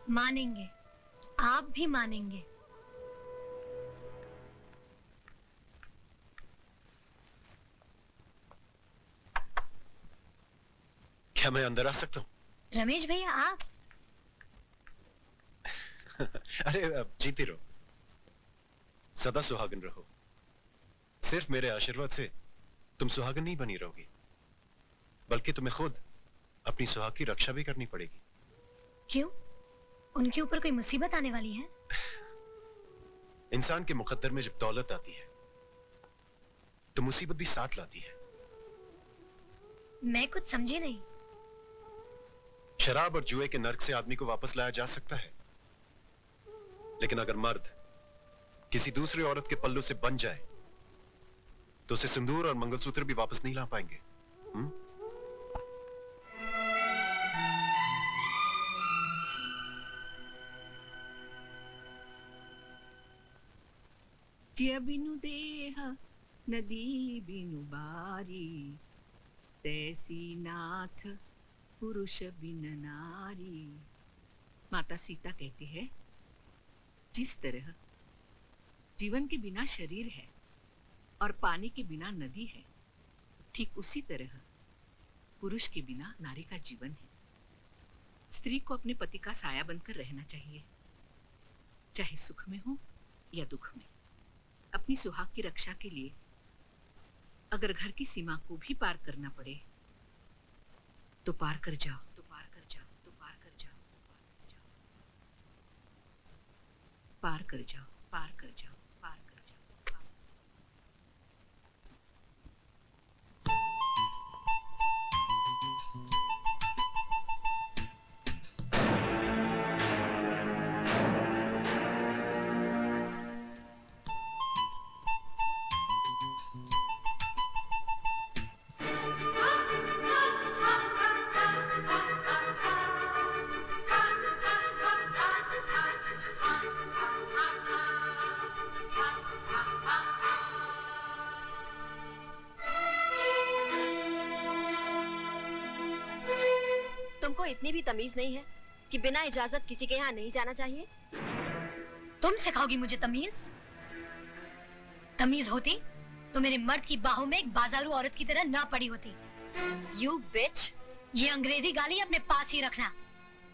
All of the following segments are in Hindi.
मानेंगे, आप भी मानेंगे। क्या मैं अंदर आ सकता हूँ? रमेश भैया आप? अरे जीती रहो, सदा सुहागन रहो। सिर्फ मेरे आशीर्वाद से तुम सुहागन नहीं बनी रहोगी, बल्कि तुम्हें खुद अपनी सुहाग की रक्षा भी करनी पड़ेगी। क्यों? उनके ऊपर कोई मुसीबत आने वाली है? इंसान के मुकद्दर में जब दौलत आती है तो मुसीबत भी साथ लाती है। मैं कुछ समझी नहीं। शराब और जुए के नर्क से आदमी को वापस लाया जा सकता है, लेकिन अगर मर्द किसी दूसरी औरत के पल्लू से बन जाए तो उसे सिंदूर और मंगलसूत्र भी वापस नहीं ला पाएंगे। जिया बिनु देह नदी बिनु बारी, तैसी नाथ पुरुष बिन नारी। माता सीता कहती है, जिस तरह जीवन के बिना शरीर है और पानी के बिना नदी है, ठीक उसी तरह पुरुष के बिना नारी का जीवन है। स्त्री को अपने पति का साया बनकर रहना चाहिए, चाहे सुख में हो या दुख में। अपनी सुहाग की रक्षा के लिए अगर घर की सीमा को भी पार करना पड़े तो पार कर जाओ, तो पार कर जाओ, तो पार कर जाओ, पार कर जाओ, पार कर जाओ, पार कर जाओ, पार। इतनी भी तमीज नहीं है कि बिना इजाजत किसी के यहाँ नहीं जाना चाहिए? तुम सिखाओगी मुझे तमीज? तमीज होती तो मेरे मर्द की बाहों में एक बाजारू औरत की तरह ना पड़ी होती। You bitch! ये अंग्रेजी गाली अपने पास ही रखना।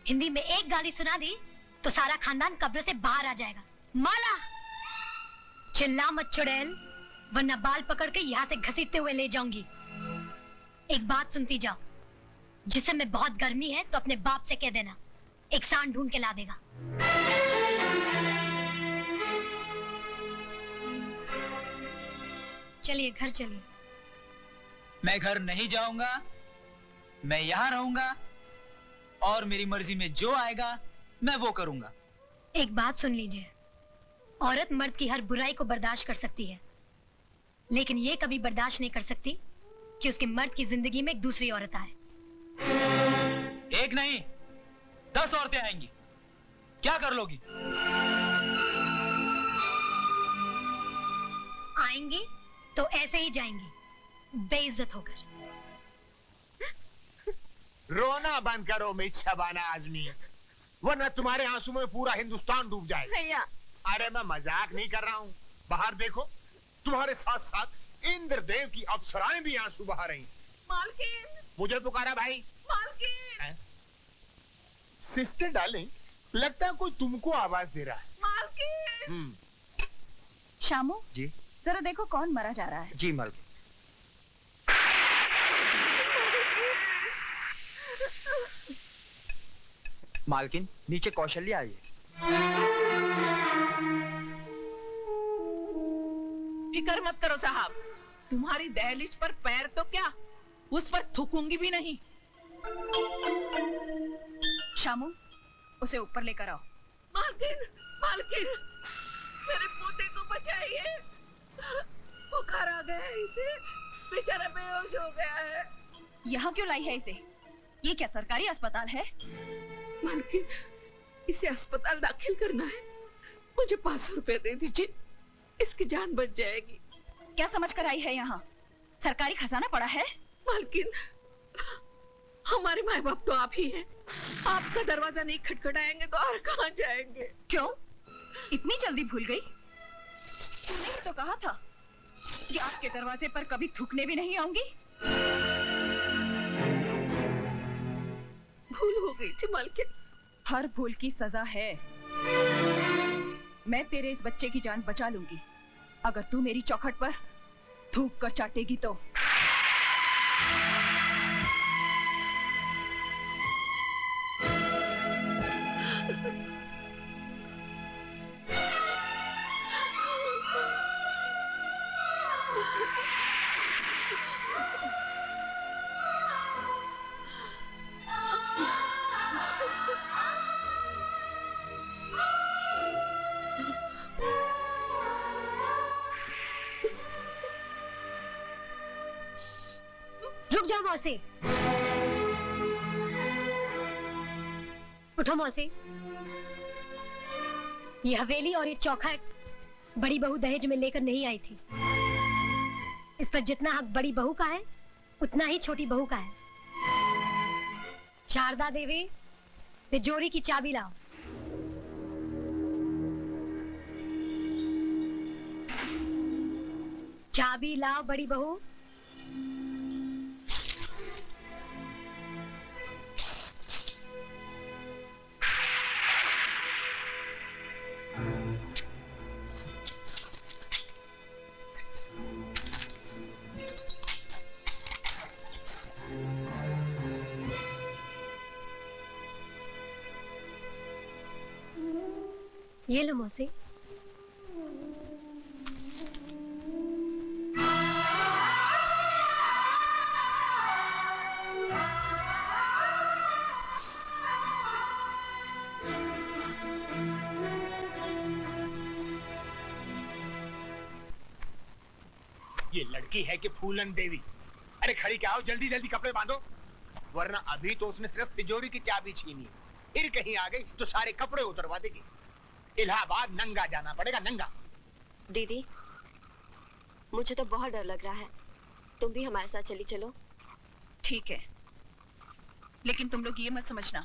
हिंदी में एक गाली सुना दी तो सारा खानदान कब्र से बाहर आ जाएगा। माला, चिल्ला मत चुड़ैल, वरना बाल पकड़ के यहाँ से घसीटते हुए ले जाऊंगी। एक बात सुनती जाओ, जिस समय बहुत गर्मी है तो अपने बाप से कह देना, एक सांड ढूंढ के ला देगा। चलिए घर चलिए। मैं घर नहीं जाऊंगा, मैं यहाँ रहूंगा और मेरी मर्जी में जो आएगा मैं वो करूंगा। एक बात सुन लीजिए, औरत मर्द की हर बुराई को बर्दाश्त कर सकती है, लेकिन ये कभी बर्दाश्त नहीं कर सकती कि उसके मर्द की जिंदगी में एक दूसरी औरत आए। एक नहीं 10 औरतें आएंगी, क्या कर लोगी? आएंगी तो ऐसे ही जाएंगी, बेइज्जत होकर। रोना बंद करो मिस शबाना आजमी, वरना तुम्हारे आंसू में पूरा हिंदुस्तान डूब जाएगा। भैया, अरे मैं मजाक नहीं कर रहा हूँ। बाहर देखो, तुम्हारे साथ साथ इंद्रदेव की अप्सराएं भी आंसू बहा रही। मालकिन! मुझे पुकारा भाई। मालकिन! सिस्टर डार्लिंग, लगता है कोई तुमको आवाज दे रहा है। मालकिन! शामू जी, जरा देखो कौन मरा जा रहा है। जी मालकिन। मालकिन, नीचे कौशल्या आई है। फिक्र मत करो साहब, तुम्हारी दहलीज पर पैर तो क्या, उस पर थूकूंगी भी नहीं। शामू, उसे ऊपर लेकर आओ। मालकिन, मालकिन, मेरे पोते को बचाइए, बुखार आ गया है इसे, बेचारा बेहोश हो गया है। यहाँ क्यों लाई है इसे? ये क्या सरकारी अस्पताल है? मालकिन, इसे अस्पताल दाखिल करना है, मुझे 500 रुपए दे दीजिए, इसकी जान बच जाएगी। क्या समझ कर आई है यहाँ? सरकारी खजाना पड़ा है? मालकिन, हमारे माँ बाप तो आप ही हैं, आपका दरवाजा नहीं खटखटाएंगे तो और कहाँ जाएंगे? क्यों? इतनी जल्दी भूल गई? तूने ही तो कहा था कि आपके दरवाजे पर कभी थूकने भी नहीं आऊंगी। भूल हो गई थी मालकिन। हर भूल की सजा है। मैं तेरे इस बच्चे की जान बचा लूंगी अगर तू मेरी चौखट पर थूक कर चाटेगी तो। रुक जाओ मौसी। उठो मौसी। ये हवेली और ये चौखट बड़ी बहू दहेज में लेकर नहीं आई थी। इस पर जितना हक बड़ी बहू का है उतना ही छोटी बहू का है। शारदा देवी, तिजोरी की चाबी लाओ। चाबी लाओ बड़ी बहू। ये लो मौसी। ये लड़की है कि फूलन देवी? अरे खड़ी क्या हो, जल्दी जल्दी कपड़े बांधो, वरना अभी तो उसने सिर्फ तिजोरी की चाबी छीनी, फिर कहीं आ गई तो सारे कपड़े उतरवा देगी। इलाहाबाद नंगा जाना पड़ेगा, नंगा। दीदी, मुझे तो बहुत डर लग रहा है, तुम भी हमारे साथ चली चलो। ठीक है, लेकिन तुम लोग ये मत समझना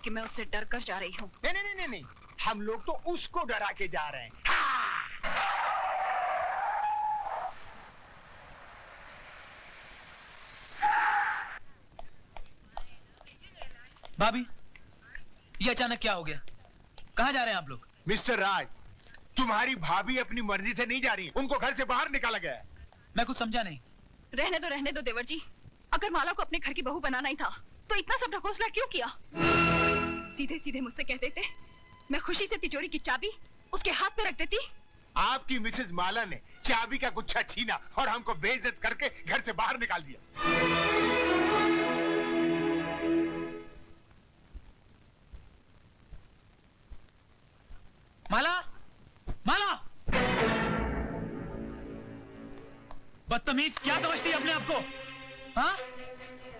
कि मैं उससे डर कर जा रही हूँ। नहीं नहीं नहीं नहीं, हम लोग तो उसको डरा के जा रहे हैं। भाभी, ये अचानक क्या हो गया? कहाँ जा रहे हैं आप लोग? मिस्टर राज, तुम्हारी भाभी अपनी मर्जी से नहीं जा रही, उनको घर से बाहर निकाला गया है। मैं कुछ समझा नहीं। रहने दो देवर जी। अगर माला को अपने घर की बहू बनाना ही था तो इतना सब ढकोसला क्यों किया? सीधे सीधे मुझसे कह देते, मैं खुशी से तिजोरी की चाबी उसके हाथ पे रख देती। आपकी मिसेज माला ने चाबी का गुच्छा छीना और हमको बेइज्जत करके घर से बाहर निकाल दिया। माला, माला! बदतमीज, क्या समझती है अपने आप को? हाँ?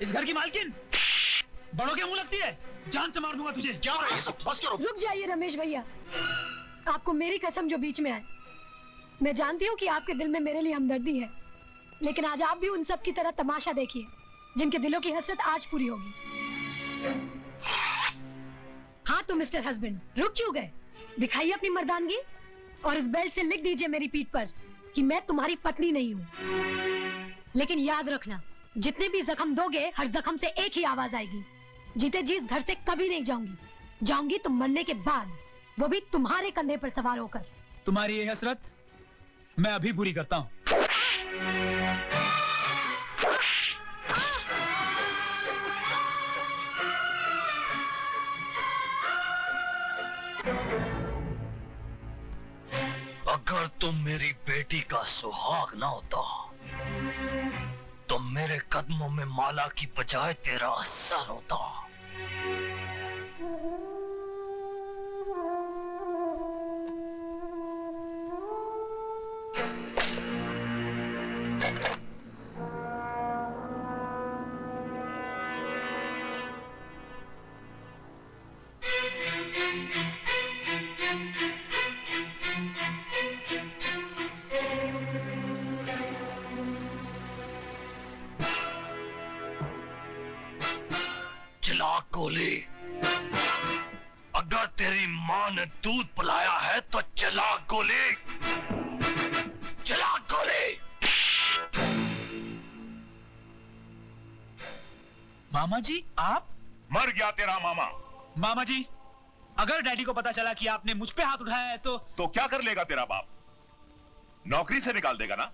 इस घर की मालकिन? बड़ों के मुंह लगती है? जान से मार दूंगा तुझे। क्या है ये सब? बस करो। रुक जाइए रमेश भैया, आपको मेरी कसम जो बीच में आए। मैं जानती हूँ कि आपके दिल में मेरे लिए हमदर्दी है, लेकिन आज आप भी उन सब की तरह तमाशा देखिए जिनके दिलों की हसरत आज पूरी होगी। हाँ तो मिस्टर हस्बैंड, रुक क्यों गए? दिखाइए अपनी मर्दानगी और इस बेल्ट से लिख दीजिए मेरी पीठ पर कि मैं तुम्हारी पत्नी नहीं हूँ। लेकिन याद रखना, जितने भी जख्म दोगे हर जख्म से एक ही आवाज आएगी, जीते जी इस घर से कभी नहीं जाऊंगी। जाऊंगी तो मरने के बाद, वो भी तुम्हारे कंधे पर सवार होकर। तुम्हारी ये हसरत मैं अभी पूरी करता हूँ। अगर तुम मेरी बेटी का सुहाग ना होता तो मेरे कदमों में माला की बजाय तेरा सर होता। चला गोली। अगर तेरी माँ ने दूध पिलाया है तो चला गोली, चला गोली। मामा जी आप? मर गया तेरा मामा। मामा जी अगर डैडी को पता चला कि आपने मुझ पे हाथ उठाया है तो क्या कर लेगा तेरा बाप? नौकरी से निकाल देगा ना?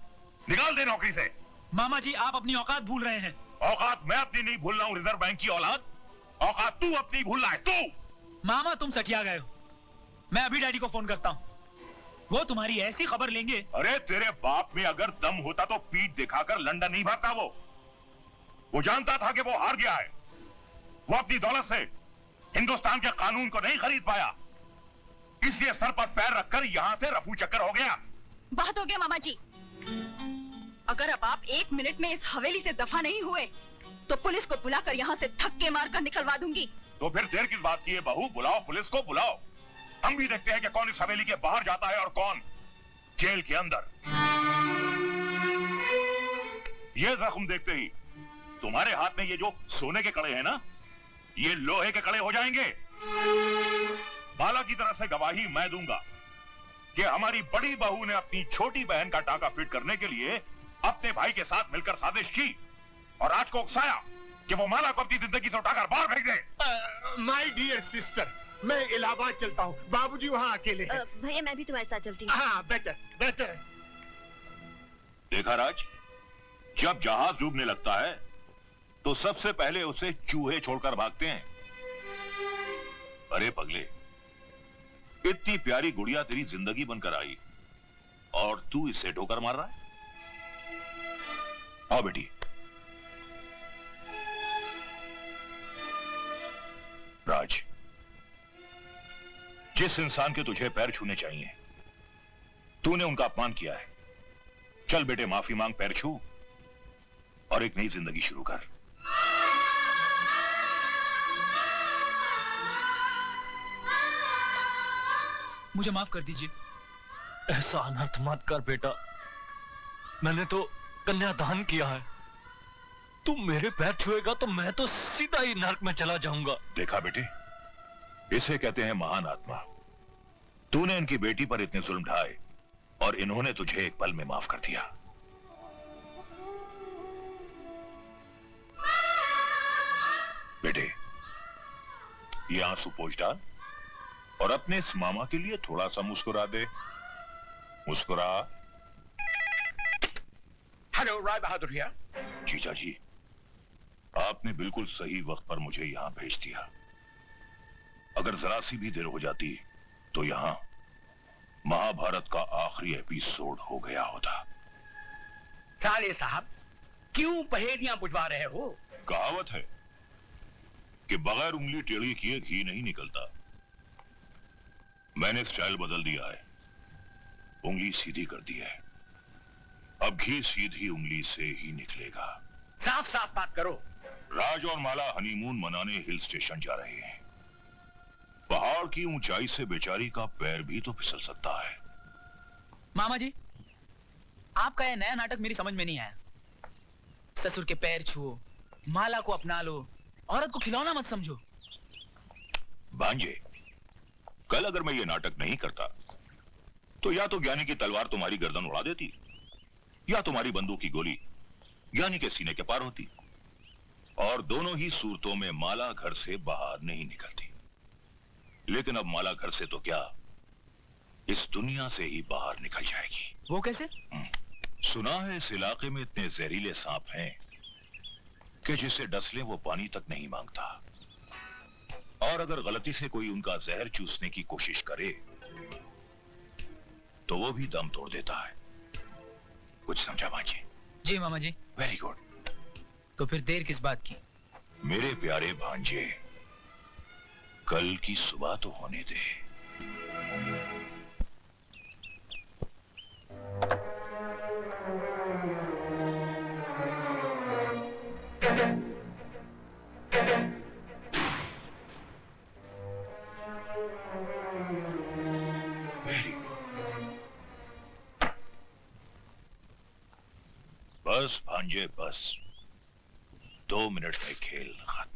निकाल दे नौकरी से। मामा जी आप अपनी औकात भूल रहे हैं। औकात मैं अपनी नहीं भूल रहा हूँ, रिजर्व बैंक की औलाद। औकात तू अपनी भूल रहा है, तू। मामा तुम सटिया गए हो। मैं अभी डैडी को फोन करता हूँ, वो तुम्हारी ऐसी खबर लेंगे। अरे तेरे बाप में अगर दम होता तो पीठ दिखाकर लंदन नहीं भागता। वो जानता था कि वो हार गया है। वो अपनी दौलत से हिंदुस्तान के कानून को नहीं खरीद पाया, इसलिए सर पर पैर रखकर यहां से रफू चक्कर हो गया। बहुत हो गया मामा जी। अगर अब आप 1 मिनट में इस हवेली से दफा नहीं हुए तो पुलिस को बुलाकर यहाँ से धक्के मारकर निकलवा दूंगी। तो फिर देर किस बात की है बहू? बुलाओ पुलिस को, बुलाओ। हम भी देखते हैं कि कौन इस हवेली के बाहर जाता है और कौन जेल के अंदर। ये जख्म देखते ही तुम्हारे हाथ में ये जो सोने के कड़े हैं ना, ये लोहे के कड़े हो जाएंगे। बाला की तरफ से गवाही मैं दूंगा कि हमारी बड़ी बहू ने अपनी छोटी बहन का टाका फिट करने के लिए अपने भाई के साथ मिलकर साजिश की और आज को उकसाया कि वो माला को अपनी जिंदगी से उठाकर बाहर फेंक दे। माय डियर सिस्टर, मैं इलाहाबाद चलता हूँ, बाबूजी वहाँ अकेले हैं। भैया मैं भी तुम्हारे साथ चलती हूँ। हाँ बेटर बेटर। देखा राज, जब जहाज डूबने लगता है तो सबसे पहले उसे चूहे छोड़कर भागते हैं। अरे पगले, इतनी प्यारी गुड़िया तेरी जिंदगी बनकर आई और तू इससे ठोकर मार रहा है। आओ बेटी। राज, जिस इंसान के तुझे पैर छूने चाहिए तूने उनका अपमान किया है। चल बेटे माफी मांग, पैर छू और एक नई जिंदगी शुरू कर। मुझे माफ कर दीजिए। ऐसा अनर्थ मत कर बेटा, मैंने तो कन्यादान किया है। तू मेरे पैर छुएगा तो मैं तो सीधा ही नरक में चला जाऊंगा। देखा बेटे, इसे कहते हैं महान आत्मा। तूने इनकी बेटी पर इतने जुल्म ढाए और इन्होंने तुझे एक पल में माफ कर दिया। बेटे, ये आंसू पोंछ डाल और अपने इस मामा के लिए थोड़ा सा मुस्कुरा दे। मुस्कुरा। Hello, Rai Bahadur here. जीजा जी, आपने बिल्कुल सही वक्त पर मुझे यहां भेज दिया। अगर जरा सी भी देर हो जाती तो यहां महाभारत का आखिरी एपिसोड हो गया होता। साले साहब, क्यों पहेलियां बुझवा रहे हो? कहावत है कि बगैर उंगली टेढ़ी किए घी नहीं निकलता। मैंने स्टाइल बदल दिया है, उंगली सीधी कर दी है। अब घी सीधी उंगली से ही निकलेगा। साफ साफ बात करो। राज और माला हनीमून मनाने हिल स्टेशन जा रहे हैं। पहाड़ की ऊंचाई से बेचारी का पैर भी तो फिसल सकता है। मामा जी, आपका यह नया नाटक मेरी समझ में नहीं आया। ससुर के पैर छुओ, माला को अपना लो, औरत को खिलौना मत समझो। भांजे, कल अगर मैं ये नाटक नहीं करता तो या तो ज्ञानी की तलवार तुम्हारी गर्दन उड़ा देती या तुम्हारी बंदूक की गोली ज्ञानी के सीने के पार होती, और दोनों ही सूरतों में माला घर से बाहर नहीं निकलती। लेकिन अब माला घर से तो क्या, इस दुनिया से ही बाहर निकल जाएगी। वो कैसे? सुना है इस इलाके में इतने जहरीले सांप हैं कि जिसे डस ले वो पानी तक नहीं मांगता, और अगर गलती से कोई उनका जहर चूसने की कोशिश करे तो वो भी दम तोड़ देता है। कुछ समझा भांजे? जी मामा जी। Very good. तो फिर देर किस बात की? मेरे प्यारे भांजे, कल की सुबह तो होने दे। Very good. बस भांजे बस, 2 मिनट में खेल खत्म।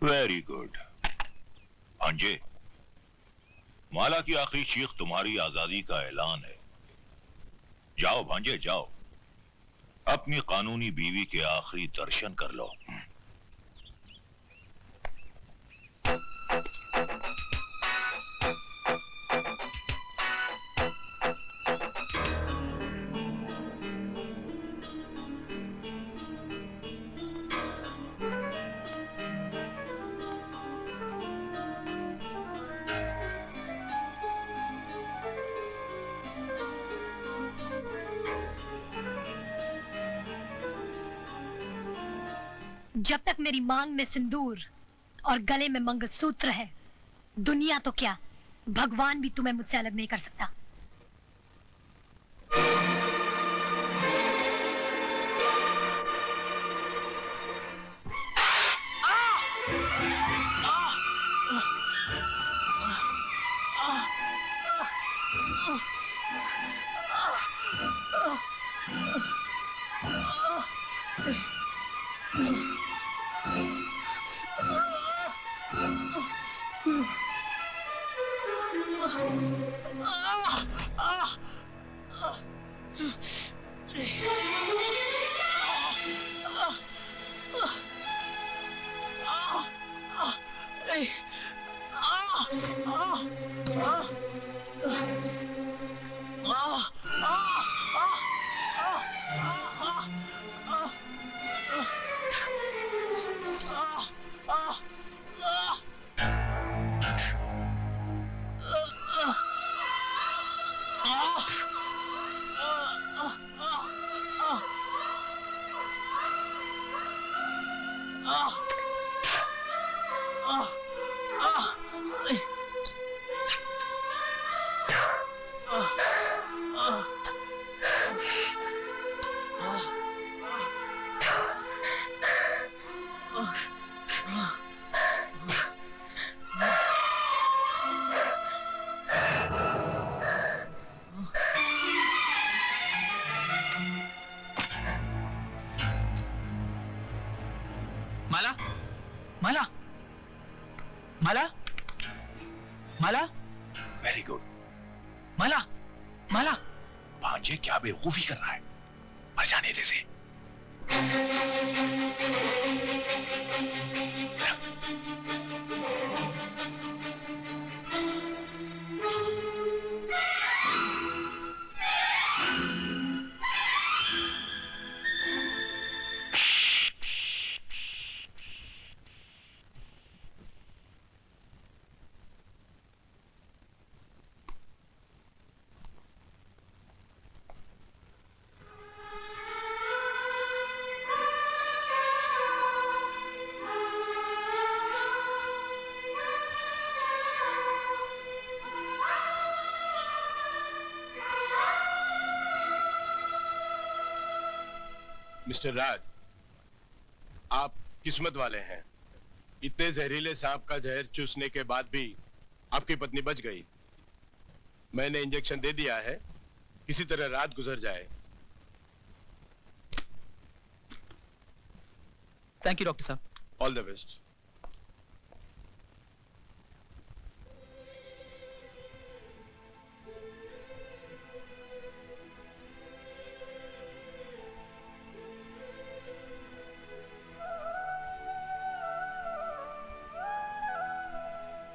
Very good. भांजे, माला की आखिरी चीख तुम्हारी आजादी का ऐलान है। जाओ भांजे जाओ, अपनी कानूनी बीवी के आखिरी दर्शन कर लो। जब तक मेरी मांग में सिंदूर और गले में मंगलसूत्र है, दुनिया तो क्या, भगवान भी तुम्हें मुझसे अलग नहीं कर सकता। माला, माला, माला, माला, वेरी गुड। माला, माला। भांजे क्या बेवकूफी कर रहा है, मर जाने दे इसे। मिस्टर राज, आप किस्मत वाले हैं। इतने जहरीले सांप का जहर चूसने के बाद भी आपकी पत्नी बच गई। मैंने इंजेक्शन दे दिया है, किसी तरह रात गुजर जाए। थैंक यू डॉक्टर साहब। All the best.